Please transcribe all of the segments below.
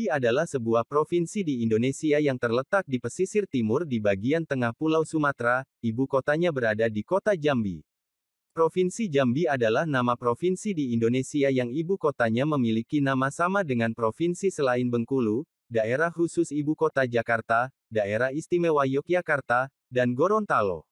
Jambi adalah sebuah provinsi di Indonesia yang terletak di pesisir timur di bagian tengah Pulau Sumatera, ibu kotanya berada di kota Jambi. Provinsi Jambi adalah nama provinsi di Indonesia yang ibu kotanya memiliki nama sama dengan provinsi selain Bengkulu, Daerah Khusus Ibu Kota Jakarta, Daerah Istimewa Yogyakarta, dan Gorontalo.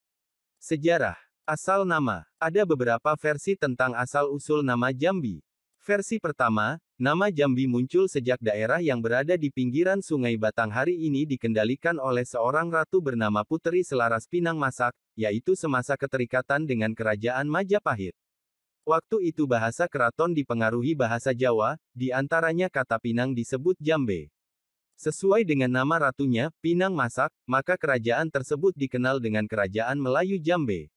Sejarah. Asal nama. Ada beberapa versi tentang asal-usul nama Jambi. Versi pertama, nama Jambi muncul sejak daerah yang berada di pinggiran Sungai Batanghari ini dikendalikan oleh seorang ratu bernama Puteri Selaras Pinang Masak, yaitu semasa keterikatan dengan kerajaan Majapahit. Waktu itu bahasa keraton dipengaruhi bahasa Jawa, di antaranya kata Pinang disebut Jambe. Sesuai dengan nama ratunya, Pinang Masak, maka kerajaan tersebut dikenal dengan Kerajaan Melayu Jambe.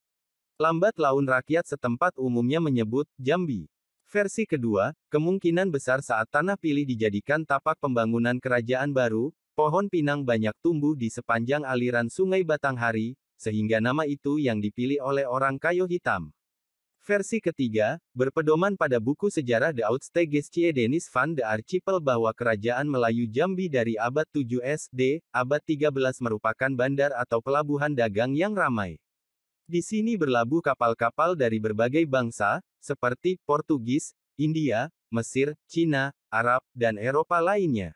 Lambat laun rakyat setempat umumnya menyebut Jambi. Versi kedua, kemungkinan besar saat tanah pilih dijadikan tapak pembangunan kerajaan baru, pohon pinang banyak tumbuh di sepanjang aliran Sungai Batanghari, sehingga nama itu yang dipilih oleh orang kayu hitam. Versi ketiga, berpedoman pada buku sejarah The Oudtstedgeschiedenis Denis van de Archipel bahwa kerajaan Melayu Jambi dari abad 7 SD, abad 13 merupakan bandar atau pelabuhan dagang yang ramai. Di sini berlabuh kapal-kapal dari berbagai bangsa, seperti Portugis, India, Mesir, Cina, Arab, dan Eropa lainnya.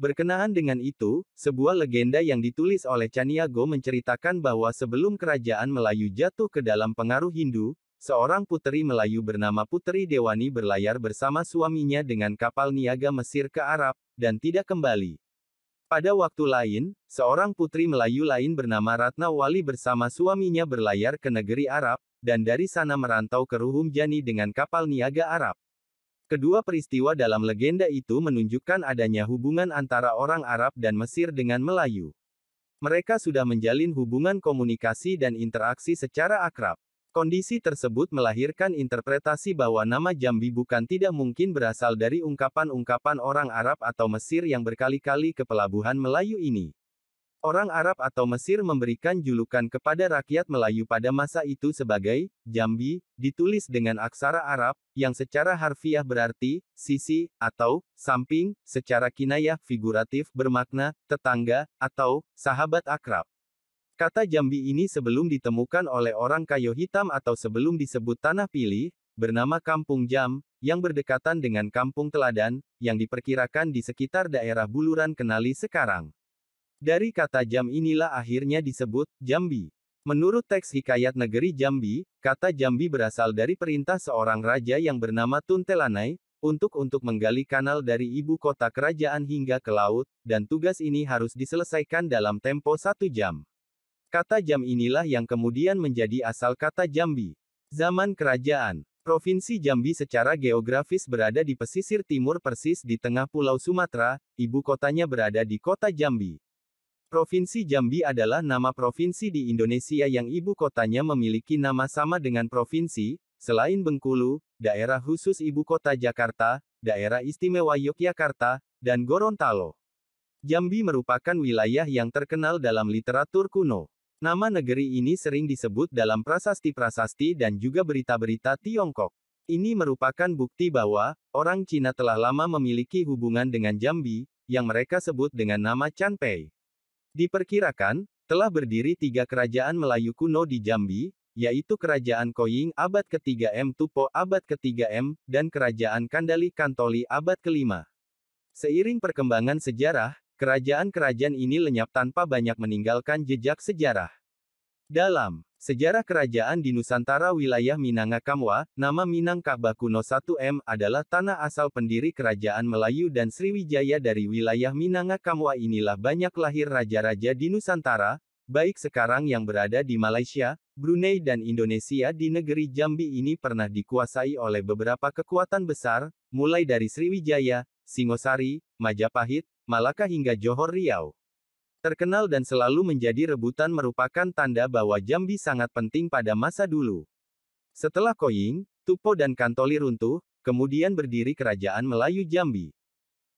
Berkenaan dengan itu, sebuah legenda yang ditulis oleh Caniago menceritakan bahwa sebelum kerajaan Melayu jatuh ke dalam pengaruh Hindu, seorang puteri Melayu bernama Puteri Dewani berlayar bersama suaminya dengan kapal niaga Mesir ke Arab, dan tidak kembali. Pada waktu lain, seorang putri Melayu lain bernama Ratna Wali bersama suaminya berlayar ke negeri Arab, dan dari sana merantau ke Ruhum Jani dengan kapal niaga Arab. Kedua peristiwa dalam legenda itu menunjukkan adanya hubungan antara orang Arab dan Mesir dengan Melayu. Mereka sudah menjalin hubungan komunikasi dan interaksi secara akrab. Kondisi tersebut melahirkan interpretasi bahwa nama Jambi bukan tidak mungkin berasal dari ungkapan-ungkapan orang Arab atau Mesir yang berkali-kali ke pelabuhan Melayu ini. Orang Arab atau Mesir memberikan julukan kepada rakyat Melayu pada masa itu sebagai Jambi, ditulis dengan aksara Arab, yang secara harfiah berarti sisi atau samping, secara kinayah figuratif bermakna tetangga atau sahabat akrab. Kata Jambi ini sebelum ditemukan oleh orang kayu hitam atau sebelum disebut tanah pilih, bernama Kampung Jam, yang berdekatan dengan Kampung Teladan, yang diperkirakan di sekitar daerah Buluran Kenali sekarang. Dari kata Jam inilah akhirnya disebut Jambi. Menurut teks Hikayat Negeri Jambi, kata Jambi berasal dari perintah seorang raja yang bernama Tuntelanai, untuk menggali kanal dari ibu kota kerajaan hingga ke laut, dan tugas ini harus diselesaikan dalam tempo 1 jam. Kata jam inilah yang kemudian menjadi asal kata Jambi. Zaman kerajaan. Provinsi Jambi secara geografis berada di pesisir timur persis di tengah Pulau Sumatera, ibu kotanya berada di kota Jambi. Provinsi Jambi adalah nama provinsi di Indonesia yang ibu kotanya memiliki nama sama dengan provinsi, selain Bengkulu, Daerah Khusus Ibu Kota Jakarta, Daerah Istimewa Yogyakarta, dan Gorontalo. Jambi merupakan wilayah yang terkenal dalam literatur kuno. Nama negeri ini sering disebut dalam prasasti-prasasti dan juga berita-berita Tiongkok. Ini merupakan bukti bahwa orang Cina telah lama memiliki hubungan dengan Jambi, yang mereka sebut dengan nama Chanpei. Diperkirakan, telah berdiri 3 kerajaan Melayu kuno di Jambi, yaitu Kerajaan Koying abad ke-3 M Tupo abad ke-3 M, dan Kerajaan Kandali Kantoli abad ke-5. Seiring perkembangan sejarah, kerajaan-kerajaan ini lenyap tanpa banyak meninggalkan jejak sejarah. Dalam sejarah kerajaan di Nusantara wilayah Minangkabau, nama Minangkabau kuno 1M adalah tanah asal pendiri kerajaan Melayu dan Sriwijaya. Dari wilayah Minangkabau inilah banyak lahir raja-raja di Nusantara, baik sekarang yang berada di Malaysia, Brunei dan Indonesia. Di negeri Jambi ini pernah dikuasai oleh beberapa kekuatan besar, mulai dari Sriwijaya, Singosari, Majapahit, Malaka hingga Johor Riau. Terkenal dan selalu menjadi rebutan merupakan tanda bahwa Jambi sangat penting pada masa dulu. Setelah Koying, Tupo dan Kantoli runtuh, kemudian berdiri Kerajaan Melayu Jambi.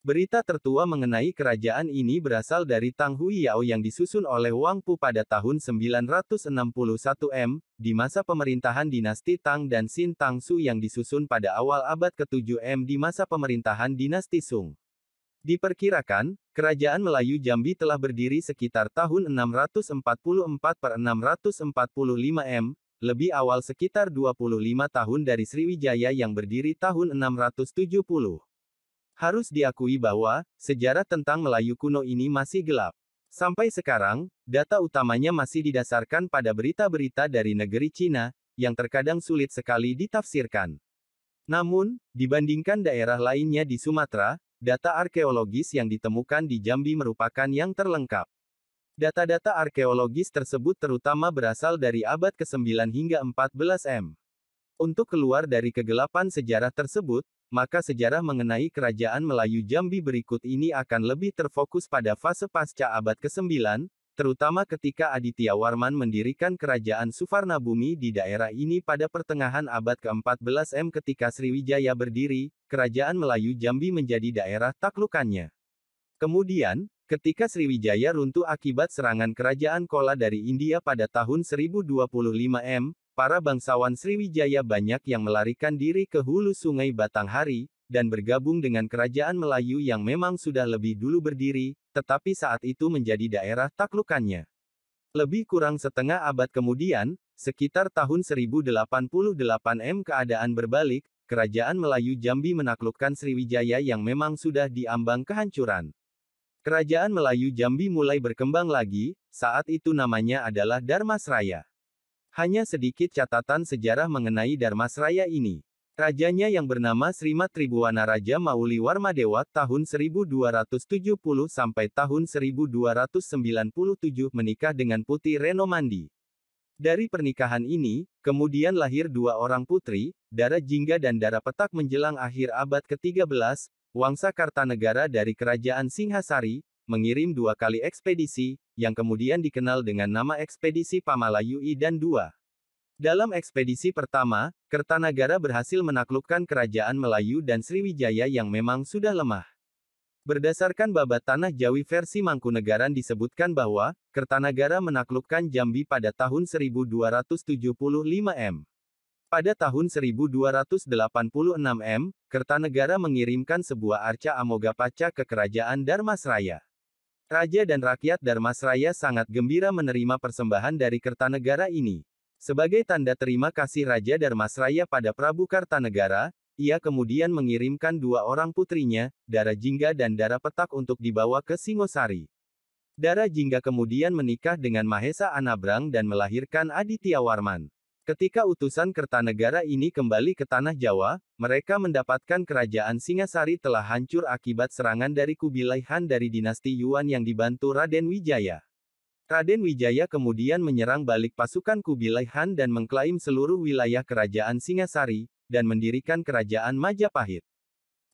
Berita tertua mengenai kerajaan ini berasal dari Tang Huiyao yang disusun oleh Wang Pu pada tahun 961 M, di masa pemerintahan dinasti Tang dan Sin Tang Su yang disusun pada awal abad ke-7 M di masa pemerintahan dinasti Sung. Diperkirakan, Kerajaan Melayu Jambi telah berdiri sekitar tahun 644-645 M, lebih awal sekitar 25 tahun dari Sriwijaya yang berdiri tahun 670. Harus diakui bahwa, sejarah tentang Melayu kuno ini masih gelap. Sampai sekarang, data utamanya masih didasarkan pada berita-berita dari negeri Cina, yang terkadang sulit sekali ditafsirkan. Namun, dibandingkan daerah lainnya di Sumatera, data arkeologis yang ditemukan di Jambi merupakan yang terlengkap. Data-data arkeologis tersebut terutama berasal dari abad ke-9 hingga 14 M. Untuk keluar dari kegelapan sejarah tersebut, maka sejarah mengenai Kerajaan Melayu Jambi berikut ini akan lebih terfokus pada fase pasca abad ke-9, terutama ketika Aditya Warman mendirikan Kerajaan Suvarnabumi di daerah ini pada pertengahan abad ke-14 M. Ketika Sriwijaya berdiri, Kerajaan Melayu Jambi menjadi daerah taklukannya. Kemudian, ketika Sriwijaya runtuh akibat serangan Kerajaan Chola dari India pada tahun 1025 M, para bangsawan Sriwijaya banyak yang melarikan diri ke hulu Sungai Batanghari, dan bergabung dengan Kerajaan Melayu yang memang sudah lebih dulu berdiri, tetapi saat itu menjadi daerah taklukannya. Lebih kurang setengah abad kemudian, sekitar tahun 1088 M keadaan berbalik, Kerajaan Melayu Jambi menaklukkan Sriwijaya yang memang sudah diambang kehancuran. Kerajaan Melayu Jambi mulai berkembang lagi, saat itu namanya adalah Dharmasraya. Hanya sedikit catatan sejarah mengenai Dharmasraya ini. Rajanya yang bernama Srimat Tribuwana Raja Mauli Warmadewa tahun 1270 sampai tahun 1297 menikah dengan Putri Renomandi. Dari pernikahan ini, kemudian lahir dua orang putri, Dara Jingga dan Dara Petak menjelang akhir abad ke-13, Wangsa Kartanegara dari Kerajaan Singhasari, mengirim 2 kali ekspedisi, yang kemudian dikenal dengan nama Ekspedisi Pamalayu I dan II. Dalam ekspedisi pertama, Kertanagara berhasil menaklukkan Kerajaan Melayu dan Sriwijaya yang memang sudah lemah. Berdasarkan babat Tanah Jawi versi Mangkunegaran disebutkan bahwa, Kertanagara menaklukkan Jambi pada tahun 1275 M. Pada tahun 1286 M, Kertanegara mengirimkan sebuah arca Amogapaca ke Kerajaan Dharmasraya. Raja dan rakyat Dharmasraya sangat gembira menerima persembahan dari Kertanegara ini. Sebagai tanda terima kasih Raja Dharmasraya pada Prabu Kartanegara, ia kemudian mengirimkan 2 orang putrinya, Dara Jingga dan Dara Petak untuk dibawa ke Singosari. Dara Jingga kemudian menikah dengan Mahesa Anabrang dan melahirkan Aditya Warman. Ketika utusan Kertanegara ini kembali ke Tanah Jawa, mereka mendapatkan Kerajaan Singasari telah hancur akibat serangan dari Kubilai Han dari dinasti Yuan yang dibantu Raden Wijaya. Raden Wijaya kemudian menyerang balik pasukan Kubilai Han dan mengklaim seluruh wilayah Kerajaan Singasari, dan mendirikan Kerajaan Majapahit.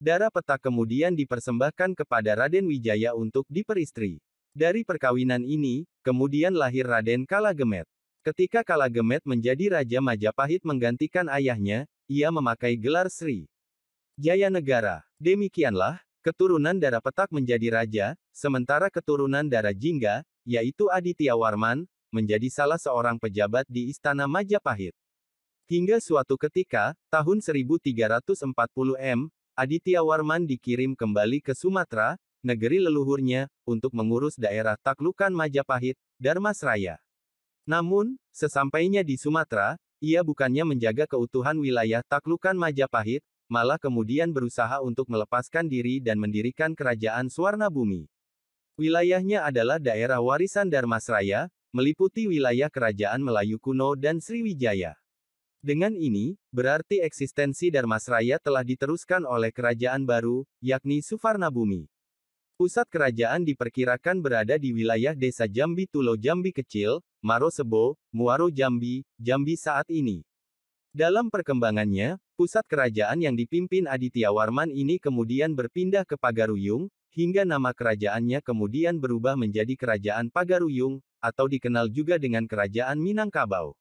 Dara Petak kemudian dipersembahkan kepada Raden Wijaya untuk diperistri. Dari perkawinan ini, kemudian lahir Raden Kalagemet. Ketika Kalagemet menjadi Raja Majapahit menggantikan ayahnya, ia memakai gelar Sri Jaya Negara. Demikianlah, keturunan Dara Petak menjadi raja, sementara keturunan Dara Jingga, yaitu Aditya Warman, menjadi salah seorang pejabat di Istana Majapahit. Hingga suatu ketika, tahun 1340 M, Aditya Warman dikirim kembali ke Sumatera, negeri leluhurnya, untuk mengurus daerah taklukan Majapahit, Dharmasraya. Namun, sesampainya di Sumatera, ia bukannya menjaga keutuhan wilayah taklukan Majapahit, malah kemudian berusaha untuk melepaskan diri dan mendirikan Kerajaan Suwarnabumi. Wilayahnya adalah daerah warisan Dharmasraya, meliputi wilayah Kerajaan Melayu kuno dan Sriwijaya. Dengan ini, berarti eksistensi Dharmasraya telah diteruskan oleh kerajaan baru, yakni Suvarnabumi. Pusat kerajaan diperkirakan berada di wilayah Desa Jambi Tulo Jambi Kecil, Marosebo, Muaro Jambi, Jambi saat ini. Dalam perkembangannya, pusat kerajaan yang dipimpin Aditya Warman ini kemudian berpindah ke Pagaruyung, hingga nama kerajaannya kemudian berubah menjadi Kerajaan Pagaruyung, atau dikenal juga dengan Kerajaan Minangkabau.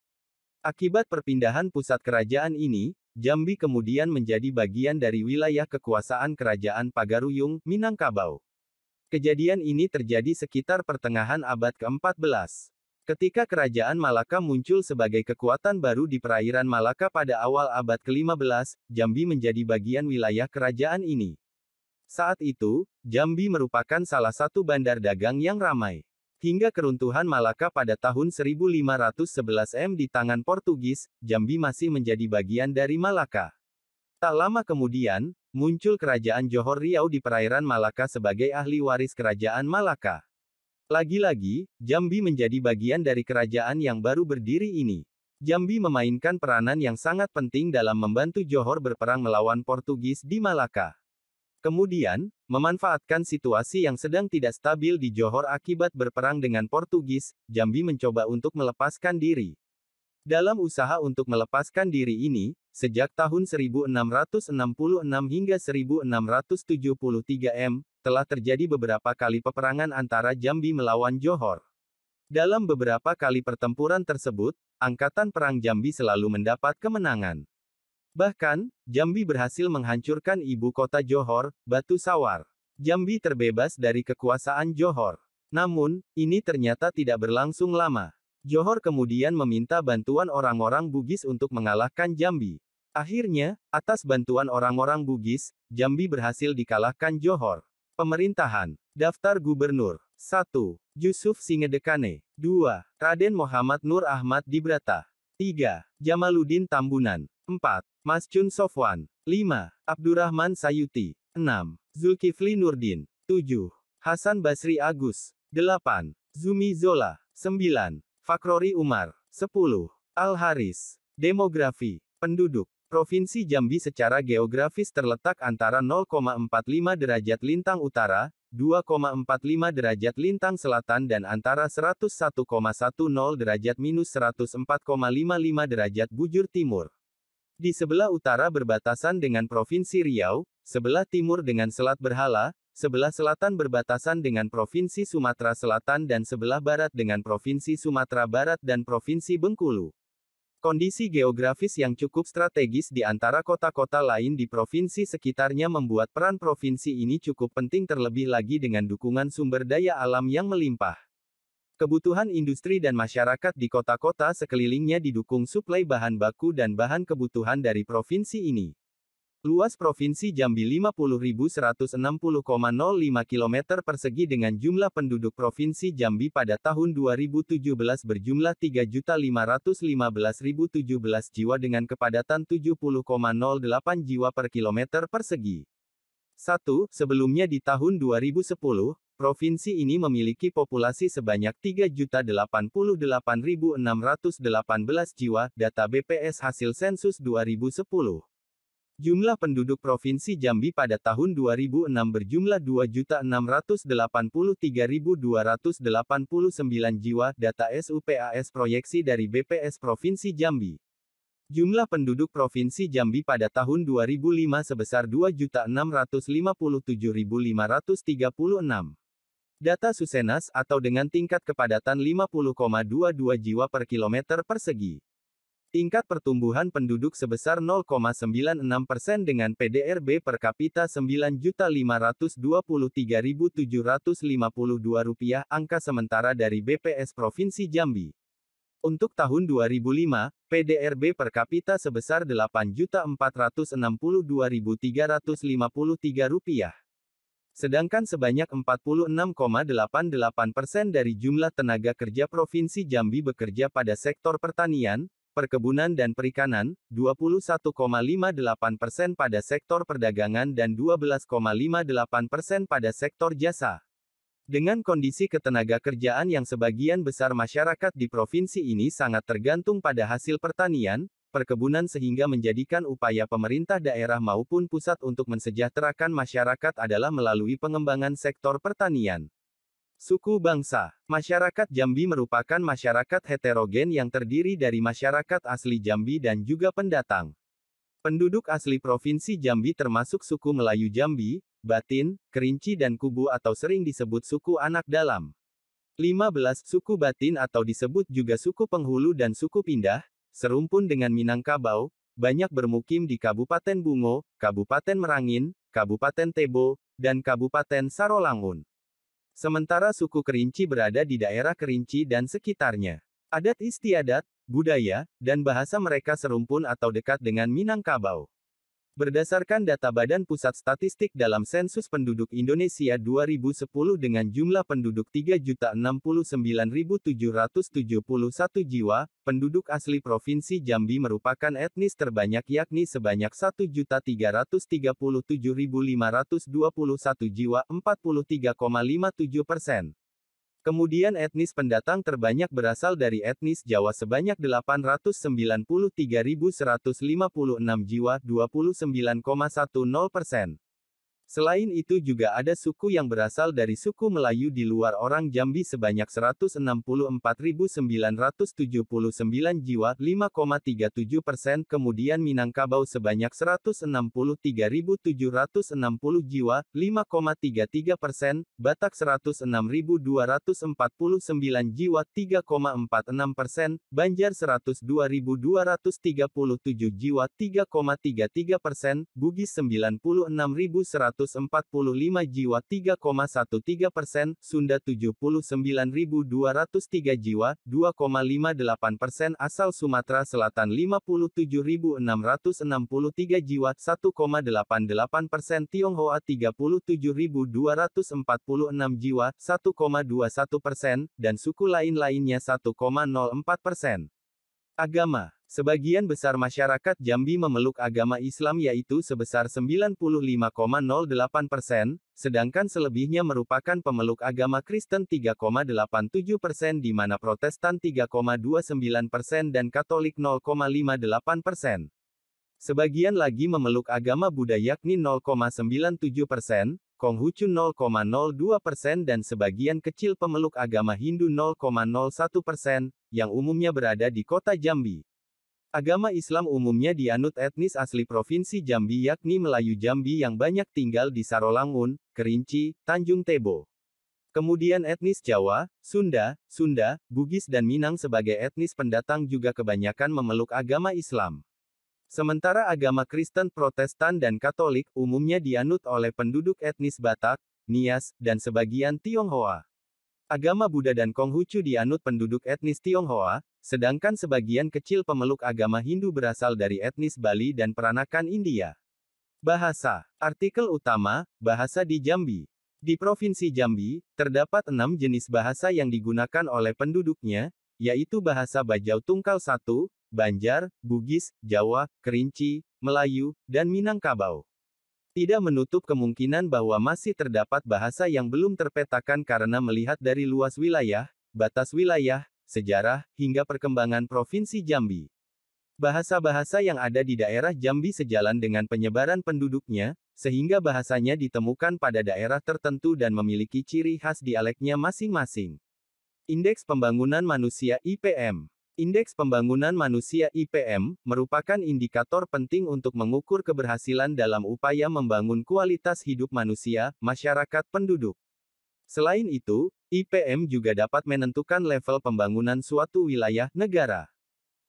Akibat perpindahan pusat kerajaan ini, Jambi kemudian menjadi bagian dari wilayah kekuasaan Kerajaan Pagaruyung, Minangkabau. Kejadian ini terjadi sekitar pertengahan abad ke-14. Ketika Kerajaan Malaka muncul sebagai kekuatan baru di perairan Malaka pada awal abad ke-15, Jambi menjadi bagian wilayah kerajaan ini. Saat itu, Jambi merupakan salah satu bandar dagang yang ramai. Hingga keruntuhan Malaka pada tahun 1511 di tangan Portugis, Jambi masih menjadi bagian dari Malaka. Tak lama kemudian, muncul Kerajaan Johor Riau di perairan Malaka sebagai ahli waris Kerajaan Malaka. Lagi-lagi, Jambi menjadi bagian dari kerajaan yang baru berdiri ini. Jambi memainkan peranan yang sangat penting dalam membantu Johor berperang melawan Portugis di Malaka. Kemudian, memanfaatkan situasi yang sedang tidak stabil di Johor akibat berperang dengan Portugis, Jambi mencoba untuk melepaskan diri. Dalam usaha untuk melepaskan diri ini, sejak tahun 1666 hingga 1673 telah terjadi beberapa kali peperangan antara Jambi melawan Johor. Dalam beberapa kali pertempuran tersebut, Angkatan Perang Jambi selalu mendapat kemenangan. Bahkan, Jambi berhasil menghancurkan ibu kota Johor, Batu Sawar. Jambi terbebas dari kekuasaan Johor. Namun, ini ternyata tidak berlangsung lama. Johor kemudian meminta bantuan orang-orang Bugis untuk mengalahkan Jambi. Akhirnya, atas bantuan orang-orang Bugis, Jambi berhasil dikalahkan Johor. Pemerintahan. Daftar Gubernur. 1. Yusuf Singedekane. 2. Raden Muhammad Nur Ahmad Dibrata. 3. Jamaluddin Tambunan. 4. Mascun Sofwan. 5. Abdurrahman Sayuti. 6. Zulkifli Nurdin. 7. Hasan Basri Agus. 8. Zumi Zola. 9. Fakrori Umar. 10. Al-Haris. Demografi. Penduduk. Provinsi Jambi secara geografis terletak antara 0,45 derajat lintang utara, 2,45 derajat lintang selatan dan antara 101,10 derajat minus 104,55 derajat bujur timur. Di sebelah utara berbatasan dengan Provinsi Riau, sebelah timur dengan Selat Berhala, sebelah selatan berbatasan dengan Provinsi Sumatera Selatan dan sebelah barat dengan Provinsi Sumatera Barat dan Provinsi Bengkulu. Kondisi geografis yang cukup strategis di antara kota-kota lain di provinsi sekitarnya membuat peran provinsi ini cukup penting terlebih lagi dengan dukungan sumber daya alam yang melimpah. Kebutuhan industri dan masyarakat di kota-kota sekelilingnya didukung suplai bahan baku dan bahan kebutuhan dari provinsi ini. Luas Provinsi Jambi 50.160,05 km persegi dengan jumlah penduduk Provinsi Jambi pada tahun 2017 berjumlah 3.515.017 jiwa dengan kepadatan 70,08 jiwa per kilometer persegi. 1. Sebelumnya di tahun 2010, provinsi ini memiliki populasi sebanyak 3.088.618 jiwa, data BPS hasil sensus 2010. Jumlah penduduk Provinsi Jambi pada tahun 2006 berjumlah 2.683.289 jiwa, data SUPAS proyeksi dari BPS Provinsi Jambi. Jumlah penduduk Provinsi Jambi pada tahun 2005 sebesar 2.657.536. Data Susenas atau dengan tingkat kepadatan 50,22 jiwa per kilometer persegi. Tingkat pertumbuhan penduduk sebesar 0,96% dengan PDRB per kapita Rp9.523.752, angka sementara dari BPS Provinsi Jambi. Untuk tahun 2005, PDRB per kapita sebesar Rp8.462.353. Sedangkan sebanyak 46,88% dari jumlah tenaga kerja Provinsi Jambi bekerja pada sektor pertanian, perkebunan dan perikanan, 21,58% pada sektor perdagangan dan 12,58% pada sektor jasa. Dengan kondisi ketenaga kerjaan yang sebagian besar masyarakat di provinsi ini sangat tergantung pada hasil pertanian, perkebunan sehingga menjadikan upaya pemerintah daerah maupun pusat untuk mensejahterakan masyarakat adalah melalui pengembangan sektor pertanian. Suku bangsa. Masyarakat Jambi merupakan masyarakat heterogen yang terdiri dari masyarakat asli Jambi dan juga pendatang. Penduduk asli Provinsi Jambi termasuk suku Melayu Jambi, Batin, Kerinci dan Kubu atau sering disebut suku anak dalam. 15 suku Batin atau disebut juga suku Penghulu dan suku Pindah, serumpun dengan Minangkabau, banyak bermukim di Kabupaten Bungo, Kabupaten Merangin, Kabupaten Tebo, dan Kabupaten Sarolangun. Sementara suku Kerinci berada di daerah Kerinci dan sekitarnya. Adat istiadat, budaya, dan bahasa mereka serumpun atau dekat dengan Minangkabau. Berdasarkan data Badan Pusat Statistik dalam Sensus Penduduk Indonesia 2010 dengan jumlah penduduk 3.069.771 jiwa, penduduk asli Provinsi Jambi merupakan etnis terbanyak yakni sebanyak 1.337.521 jiwa, 43,57%. Kemudian etnis pendatang terbanyak berasal dari etnis Jawa sebanyak 893.156 jiwa, 29,10%. Selain itu juga ada suku yang berasal dari suku Melayu di luar orang Jambi sebanyak 164.979 jiwa, 5,37%, kemudian Minangkabau sebanyak 163.760 jiwa, 5,33%, Batak 106.249 jiwa, 3,46%, Banjar 102.237 jiwa, 3,33%, Bugis 96.145 jiwa, 3,13%, Sunda 79.203 jiwa, 2,58%, asal Sumatera Selatan 57.663 jiwa, 1,88%, Tionghoa 37.246 jiwa, 1,21%, dan suku lain-lainnya 1,04%. Agama. Sebagian besar masyarakat Jambi memeluk agama Islam yaitu sebesar 95,08%, sedangkan selebihnya merupakan pemeluk agama Kristen 3,87% di mana Protestan 3,29% dan Katolik 0,58%. Sebagian lagi memeluk agama Buddha yakni 0,97%, Konghucu 0,02% dan sebagian kecil pemeluk agama Hindu 0,01%, yang umumnya berada di kota Jambi. Agama Islam umumnya dianut etnis asli Provinsi Jambi yakni Melayu Jambi yang banyak tinggal di Sarolangun, Kerinci, Tanjung Tebo. Kemudian etnis Jawa, Sunda, Bugis dan Minang sebagai etnis pendatang juga kebanyakan memeluk agama Islam. Sementara agama Kristen, Protestan dan Katolik umumnya dianut oleh penduduk etnis Batak, Nias, dan sebagian Tionghoa. Agama Buddha dan Konghucu dianut penduduk etnis Tionghoa, sedangkan sebagian kecil pemeluk agama Hindu berasal dari etnis Bali dan Peranakan India. Bahasa. Artikel utama, bahasa di Jambi. Di Provinsi Jambi, terdapat 6 jenis bahasa yang digunakan oleh penduduknya, yaitu bahasa Bajau Tungkal 1, Banjar, Bugis, Jawa, Kerinci, Melayu, dan Minangkabau. Tidak menutup kemungkinan bahwa masih terdapat bahasa yang belum terpetakan karena melihat dari luas wilayah, batas wilayah, sejarah, hingga perkembangan Provinsi Jambi. Bahasa-bahasa yang ada di daerah Jambi sejalan dengan penyebaran penduduknya, sehingga bahasanya ditemukan pada daerah tertentu dan memiliki ciri khas dialeknya masing-masing. Indeks Pembangunan Manusia (IPM). Indeks Pembangunan Manusia (IPM) merupakan indikator penting untuk mengukur keberhasilan dalam upaya membangun kualitas hidup manusia, masyarakat penduduk. Selain itu, IPM juga dapat menentukan level pembangunan suatu wilayah, negara.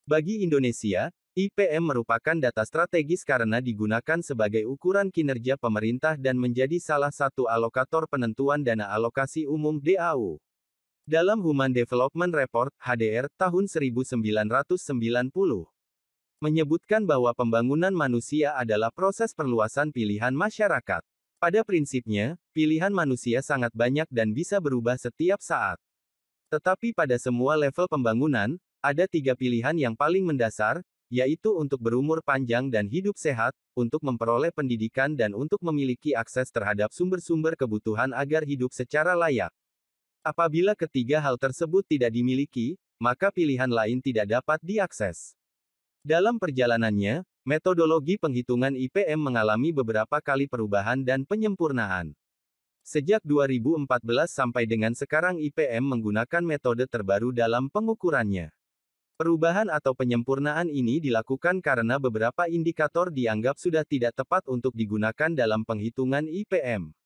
Bagi Indonesia, IPM merupakan data strategis karena digunakan sebagai ukuran kinerja pemerintah dan menjadi salah satu alokator penentuan dana alokasi umum (DAU). Dalam Human Development Report, HDR, tahun 1990, menyebutkan bahwa pembangunan manusia adalah proses perluasan pilihan masyarakat. Pada prinsipnya, pilihan manusia sangat banyak dan bisa berubah setiap saat. Tetapi pada semua level pembangunan, ada 3 pilihan yang paling mendasar, yaitu untuk berumur panjang dan hidup sehat, untuk memperoleh pendidikan dan untuk memiliki akses terhadap sumber-sumber kebutuhan agar hidup secara layak. Apabila ketiga hal tersebut tidak dimiliki, maka pilihan lain tidak dapat diakses. Dalam perjalanannya, metodologi penghitungan IPM mengalami beberapa kali perubahan dan penyempurnaan. Sejak 2014 sampai dengan sekarang IPM menggunakan metode terbaru dalam pengukurannya. Perubahan atau penyempurnaan ini dilakukan karena beberapa indikator dianggap sudah tidak tepat untuk digunakan dalam penghitungan IPM.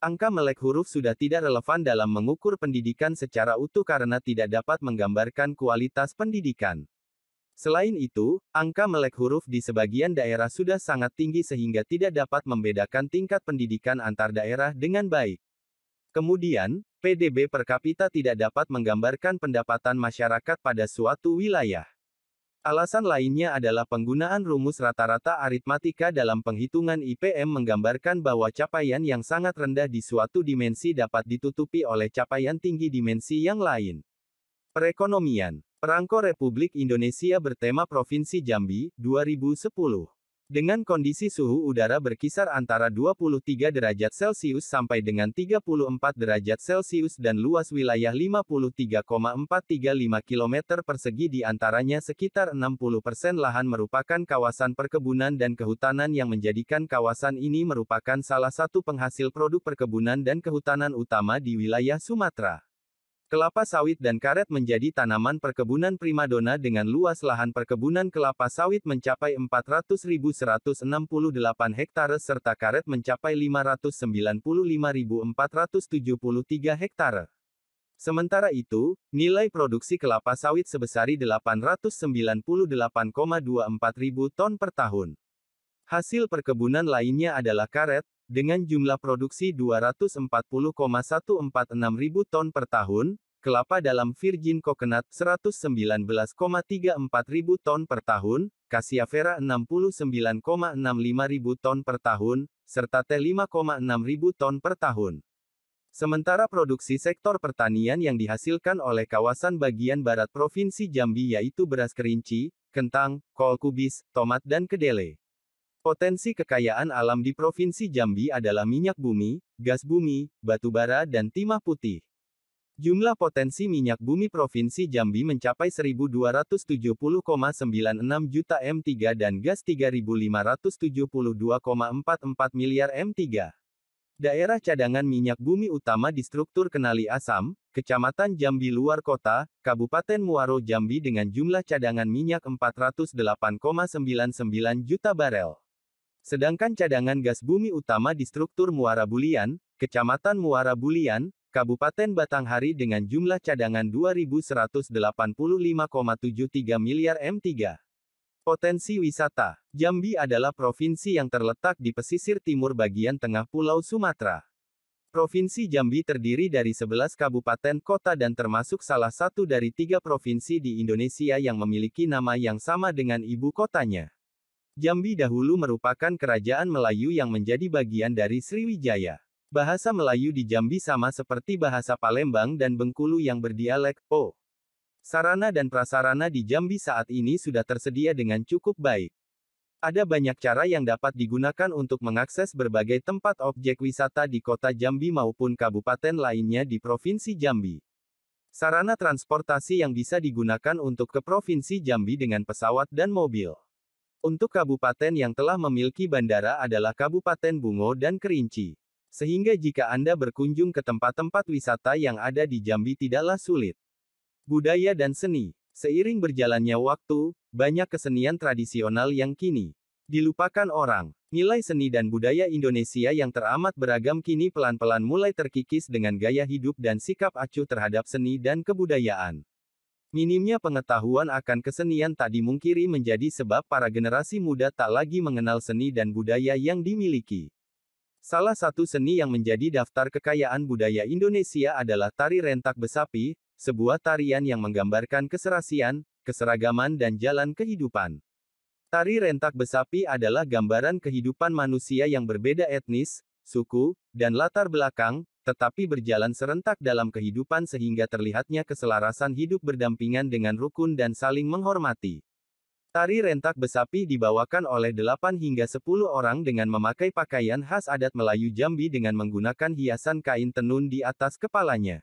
Angka melek huruf sudah tidak relevan dalam mengukur pendidikan secara utuh karena tidak dapat menggambarkan kualitas pendidikan. Selain itu, angka melek huruf di sebagian daerah sudah sangat tinggi sehingga tidak dapat membedakan tingkat pendidikan antar daerah dengan baik. Kemudian, PDB per kapita tidak dapat menggambarkan pendapatan masyarakat pada suatu wilayah. Alasan lainnya adalah penggunaan rumus rata-rata aritmatika dalam penghitungan IPM menggambarkan bahwa capaian yang sangat rendah di suatu dimensi dapat ditutupi oleh capaian tinggi dimensi yang lain. Perekonomian. Perangko Republik Indonesia bertema Provinsi Jambi, 2010. Dengan kondisi suhu udara berkisar antara 23 derajat Celcius sampai dengan 34 derajat Celcius dan luas wilayah 53,435 km persegi di antaranya sekitar 60% lahan merupakan kawasan perkebunan dan kehutanan yang menjadikan kawasan ini merupakan salah satu penghasil produk perkebunan dan kehutanan utama di wilayah Sumatera. Kelapa sawit dan karet menjadi tanaman perkebunan primadona dengan luas lahan perkebunan kelapa sawit mencapai 400.168 hektare serta karet mencapai 595.473 hektare. Sementara itu, nilai produksi kelapa sawit sebesar 898,24 ribu ton per tahun. Hasil perkebunan lainnya adalah karet, dengan jumlah produksi 240,146 ribu ton per tahun, kelapa dalam virgin coconut 119,34 ribu ton per tahun, Cassia-Vera 69,65 ribu ton per tahun, serta teh 5,6 ribu ton per tahun. Sementara produksi sektor pertanian yang dihasilkan oleh kawasan bagian barat Provinsi Jambi yaitu beras kerinci, kentang, kol kubis, tomat dan kedelai. Potensi kekayaan alam di Provinsi Jambi adalah minyak bumi, gas bumi, batu bara dan timah putih. Jumlah potensi minyak bumi Provinsi Jambi mencapai 1.270,96 juta M3 dan gas 3.572,44 miliar M3. Daerah cadangan minyak bumi utama di struktur Kenali Asam, Kecamatan Jambi Luar Kota, Kabupaten Muaro Jambi dengan jumlah cadangan minyak 408,99 juta barel. Sedangkan cadangan gas bumi utama di struktur Muara Bulian, Kecamatan Muara Bulian, Kabupaten Batanghari dengan jumlah cadangan 2.185,73 miliar M3. Potensi wisata. Jambi adalah provinsi yang terletak di pesisir timur bagian tengah Pulau Sumatera. Provinsi Jambi terdiri dari 11 kabupaten kota dan termasuk salah satu dari 3 provinsi di Indonesia yang memiliki nama yang sama dengan ibu kotanya. Jambi dahulu merupakan kerajaan Melayu yang menjadi bagian dari Sriwijaya. Bahasa Melayu di Jambi sama seperti bahasa Palembang dan Bengkulu yang berdialek O. Sarana dan prasarana di Jambi saat ini sudah tersedia dengan cukup baik. Ada banyak cara yang dapat digunakan untuk mengakses berbagai tempat objek wisata di kota Jambi maupun kabupaten lainnya di Provinsi Jambi. Sarana transportasi yang bisa digunakan untuk ke Provinsi Jambi dengan pesawat dan mobil. Untuk kabupaten yang telah memiliki bandara adalah Kabupaten Bungo dan Kerinci. Sehingga jika Anda berkunjung ke tempat-tempat wisata yang ada di Jambi tidaklah sulit. Budaya dan seni. Seiring berjalannya waktu, banyak kesenian tradisional yang kini dilupakan orang. Nilai seni dan budaya Indonesia yang teramat beragam kini pelan-pelan mulai terkikis dengan gaya hidup dan sikap acuh terhadap seni dan kebudayaan. Minimnya pengetahuan akan kesenian tak dimungkiri menjadi sebab para generasi muda tak lagi mengenal seni dan budaya yang dimiliki. Salah satu seni yang menjadi daftar kekayaan budaya Indonesia adalah tari rentak besapi, sebuah tarian yang menggambarkan keserasian, keseragaman dan jalan kehidupan. Tari rentak besapi adalah gambaran kehidupan manusia yang berbeda etnis, suku, dan latar belakang, tetapi berjalan serentak dalam kehidupan sehingga terlihatnya keselarasan hidup berdampingan dengan rukun dan saling menghormati. Tari rentak besapi dibawakan oleh 8 hingga 10 orang dengan memakai pakaian khas adat Melayu Jambi dengan menggunakan hiasan kain tenun di atas kepalanya.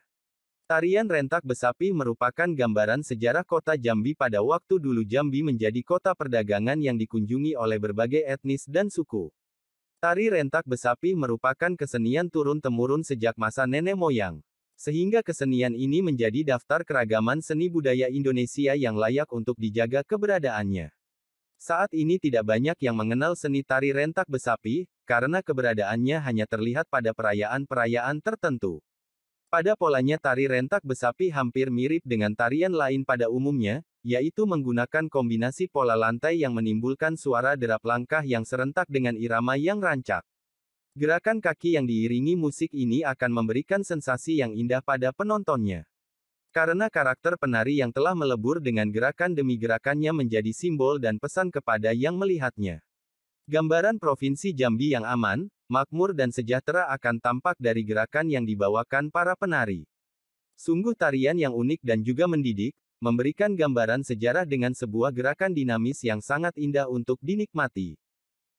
Tarian rentak besapi merupakan gambaran sejarah kota Jambi pada waktu dulu Jambi menjadi kota perdagangan yang dikunjungi oleh berbagai etnis dan suku. Tari rentak besapi merupakan kesenian turun-temurun sejak masa nenek moyang. Sehingga kesenian ini menjadi daftar keragaman seni budaya Indonesia yang layak untuk dijaga keberadaannya. Saat ini tidak banyak yang mengenal seni tari rentak besapi, karena keberadaannya hanya terlihat pada perayaan-perayaan tertentu. Pada polanya tari rentak besapi hampir mirip dengan tarian lain pada umumnya, yaitu menggunakan kombinasi pola lantai yang menimbulkan suara derap langkah yang serentak dengan irama yang rancak. Gerakan kaki yang diiringi musik ini akan memberikan sensasi yang indah pada penontonnya. Karena karakter penari yang telah melebur dengan gerakan demi gerakannya menjadi simbol dan pesan kepada yang melihatnya. Gambaran Provinsi Jambi yang aman, makmur dan sejahtera akan tampak dari gerakan yang dibawakan para penari. Sungguh tarian yang unik dan juga mendidik, memberikan gambaran sejarah dengan sebuah gerakan dinamis yang sangat indah untuk dinikmati.